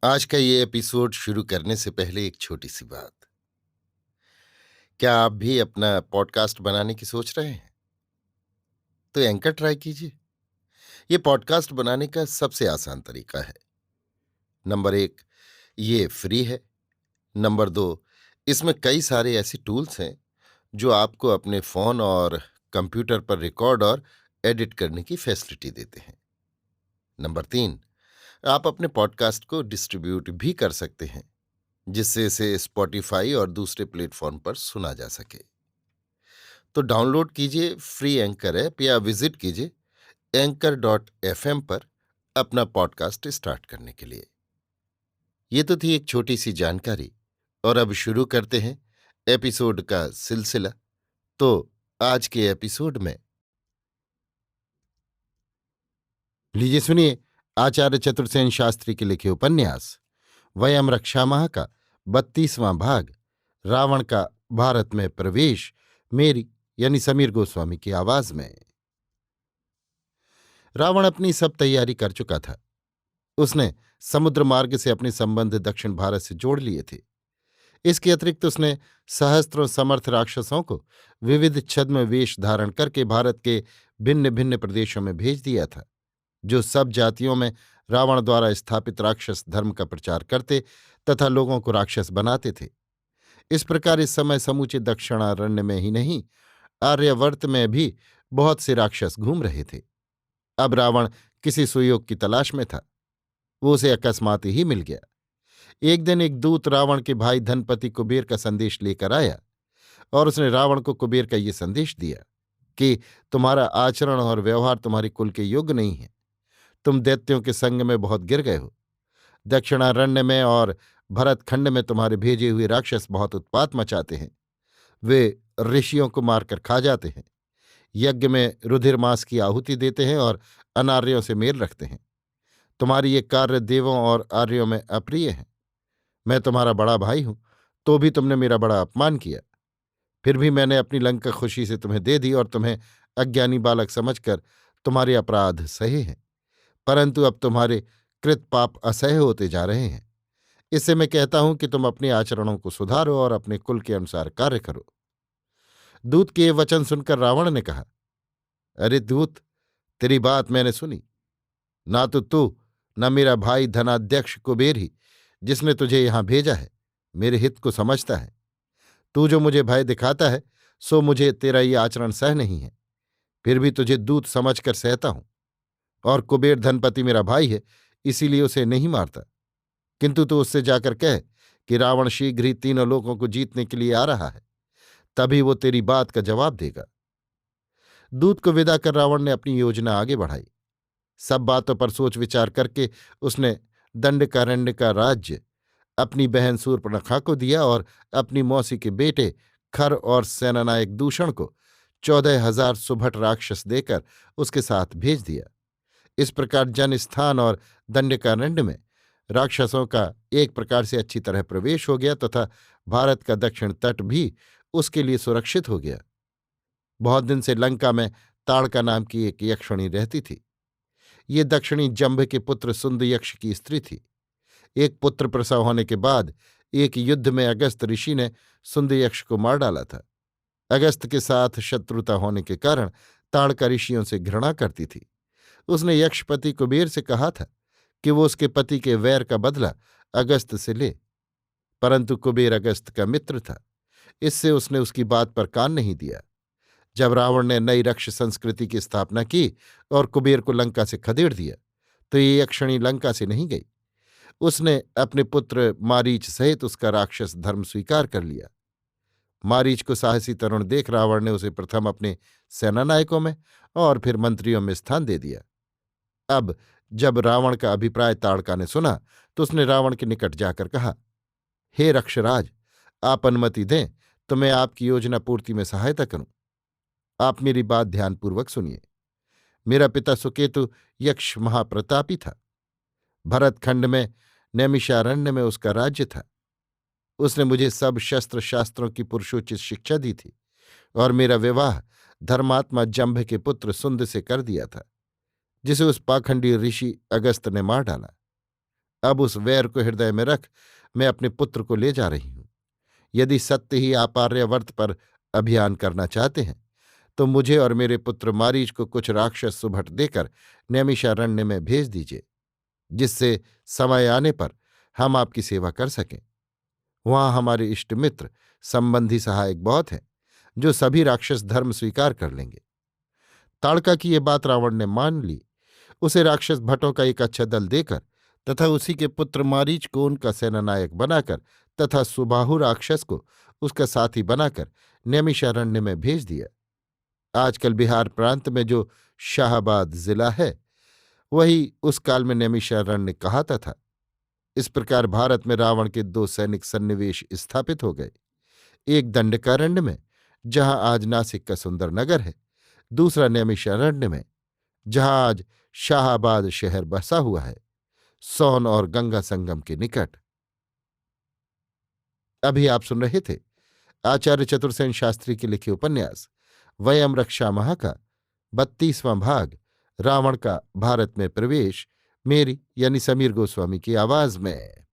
आज का ये एपिसोड शुरू करने से पहले एक छोटी सी बात। क्या आप भी अपना पॉडकास्ट बनाने की सोच रहे हैं? तो एंकर ट्राई कीजिए। ये पॉडकास्ट बनाने का सबसे आसान तरीका है। नंबर एक, ये फ्री है। नंबर दो, इसमें कई सारे ऐसे टूल्स हैं जो आपको अपने फोन और कंप्यूटर पर रिकॉर्ड और एडिट करने की फैसिलिटी देते हैं। नंबर तीन, आप अपने पॉडकास्ट को डिस्ट्रीब्यूट भी कर सकते हैं, जिससे इसे स्पॉटिफाई और दूसरे प्लेटफॉर्म पर सुना जा सके। तो डाउनलोड कीजिए फ्री एंकर ऐप या विजिट कीजिए anchor.fm पर अपना पॉडकास्ट स्टार्ट करने के लिए। ये तो थी एक छोटी सी जानकारी, और अब शुरू करते हैं एपिसोड का सिलसिला। तो आज के एपिसोड में लीजिए सुनिए आचार्य चतुर्सेन शास्त्री के लिखे उपन्यास वयम रक्षामाह का 32वां भाग, रावण का भारत में प्रवेश, मेरी यानी समीर गोस्वामी की आवाज में। रावण अपनी सब तैयारी कर चुका था। उसने समुद्र मार्ग से अपने संबंध दक्षिण भारत से जोड़ लिए थे। इसके अतिरिक्त उसने सहस्त्रों समर्थ राक्षसों को विविध छद्म वेश धारण करके भारत के भिन्न भिन्न प्रदेशों में भेज दिया था, जो सब जातियों में रावण द्वारा स्थापित राक्षस धर्म का प्रचार करते तथा लोगों को राक्षस बनाते थे। इस प्रकार इस समय समूचे दक्षिणारण्य में ही नहीं, आर्यावर्त में भी बहुत से राक्षस घूम रहे थे। अब रावण किसी सुयोग की तलाश में था। वो उसे अकस्मात ही मिल गया। एक दिन एक दूत रावण के भाई धनपति कुबेर का संदेश लेकर आया, और उसने रावण को कुबेर का ये संदेश दिया कि तुम्हारा आचरण और व्यवहार तुम्हारे कुल के योग्य नहीं है। तुम दैत्यों के संग में बहुत गिर गए हो। दक्षिणारण्य में और भरतखंड में तुम्हारे भेजे हुए राक्षस बहुत उत्पात मचाते हैं। वे ऋषियों को मारकर खा जाते हैं, यज्ञ में रुधिर मांस की आहुति देते हैं और अनार्यों से मेल रखते हैं। तुम्हारी ये कार्य देवों और आर्यों में अप्रिय है। मैं तुम्हारा बड़ा भाई हूं, तो भी तुमने मेरा बड़ा अपमान किया। फिर भी मैंने अपनी लंका खुशी से तुम्हें दे दी और तुम्हें अज्ञानी बालक समझकर तुम्हारे अपराध सहे हैं। परंतु अब तुम्हारे कृत पाप असह्य होते जा रहे हैं। इससे मैं कहता हूं कि तुम अपने आचरणों को सुधारो और अपने कुल के अनुसार कार्य करो। दूत के ये वचन सुनकर रावण ने कहा, अरे दूत, तेरी बात मैंने सुनी। ना तो तू, न मेरा भाई धनाध्यक्ष कुबेर ही, जिसने तुझे यहां भेजा है, मेरे हित को समझता है। तू जो मुझे भय दिखाता है, सो मुझे तेरा ये आचरण सह नहीं है। फिर भी तुझे दूत समझकर सहता हूं। और कुबेर धनपति मेरा भाई है, इसीलिए उसे नहीं मारता। किंतु तू उससे जाकर कह कि रावण शीघ्र ही तीनों लोगों को जीतने के लिए आ रहा है, तभी वो तेरी बात का जवाब देगा। दूत को विदा कर रावण ने अपनी योजना आगे बढ़ाई। सब बातों पर सोच विचार करके उसने दंडकारण्य का राज्य अपनी बहन शूर्पणखा को दिया और अपनी मौसी के बेटे खर और सेनानायक दूषण को 14,000 सुभट राक्षस देकर उसके साथ भेज दिया। इस प्रकार जनस्थान और दंडकारण्य में राक्षसों का एक प्रकार से अच्छी तरह प्रवेश हो गया तथा भारत का दक्षिण तट भी उसके लिए सुरक्षित हो गया। बहुत दिन से लंका में ताड़का नाम की एक यक्षिणी रहती थी। ये दक्षिणी जंभ के पुत्र सुंद यक्ष की स्त्री थी। एक पुत्र प्रसव होने के बाद एक युद्ध में अगस्त ऋषि ने सुंद यक्ष को मार डाला था। अगस्त के साथ शत्रुता होने के कारण ताड़का ऋषियों से घृणा करती थी। उसने यक्षपति कुबेर से कहा था कि वो उसके पति के वैर का बदला अगस्त से ले, परंतु कुबेर अगस्त का मित्र था। इससे उसने उसकी बात पर कान नहीं दिया। जब रावण ने नई रक्ष संस्कृति की स्थापना की और कुबेर को लंका से खदेड़ दिया, तो ये यक्षिणी लंका से नहीं गई। उसने अपने पुत्र मारीच सहित उसका राक्षस धर्म स्वीकार कर लिया। मारीच को साहसी तरुण देख रावण ने उसे प्रथम अपने सेनानायकों में और फिर मंत्रियों में स्थान दे दिया। अब जब रावण का अभिप्राय ताड़का ने सुना, तो उसने रावण के निकट जाकर कहा, हे रक्षराज, आप अनुमति दें तो मैं आपकी योजना पूर्ति में सहायता करूं। आप मेरी बात ध्यानपूर्वक सुनिए। मेरा पिता सुकेतु यक्ष महाप्रतापी था। भरतखंड में नैमिषारण्य में उसका राज्य था। उसने मुझे सब शस्त्र शास्त्रों की पुरुषोचित शिक्षा दी थी और मेरा विवाह धर्मात्मा जंभ के पुत्र सुंद से कर दिया था, जिसे उस पाखंडी ऋषि अगस्त ने मार डाला। अब उस वैर को हृदय में रख मैं अपने पुत्र को ले जा रही हूं। यदि सत्य ही आप आर्यावर्त पर अभियान करना चाहते हैं तो मुझे और मेरे पुत्र मारीच को कुछ राक्षस सुभट देकर नैमिषारण्य में भेज दीजिए, जिससे समय आने पर हम आपकी सेवा कर सकें। वहां हमारे इष्ट मित्र संबंधी सहायक बहुत हैं, जो सभी राक्षस धर्म स्वीकार कर लेंगे। ताड़का की ये बात रावण ने मान ली। उसे राक्षस भट्टों का एक अच्छा दल देकर तथा उसी के पुत्र मारीच को उनका सेनानायक बनाकर तथा सुबाहु राक्षस को उसका साथी बनाकर नैमिषारण्य में भेज दिया। आजकल बिहार प्रांत में जो शाहाबाद जिला है, वही उस काल में नैमिषारण्य कहाता था। इस प्रकार भारत में रावण के दो सैनिक सन्निवेश स्थापित हो गए। एक दंडकारण्य में, जहां आज नासिक का सुंदर नगर है। दूसरा नैमिषारण्य में, जहां आज शाहाबाद शहर बसा हुआ है, सोन और गंगा संगम के निकट। अभी आप सुन रहे थे आचार्य चतुर्सेन शास्त्री के लिखे उपन्यास वयम रक्षामः का 32वां भाग, रावण का भारत में प्रवेश, मेरी यानी समीर गोस्वामी की आवाज में।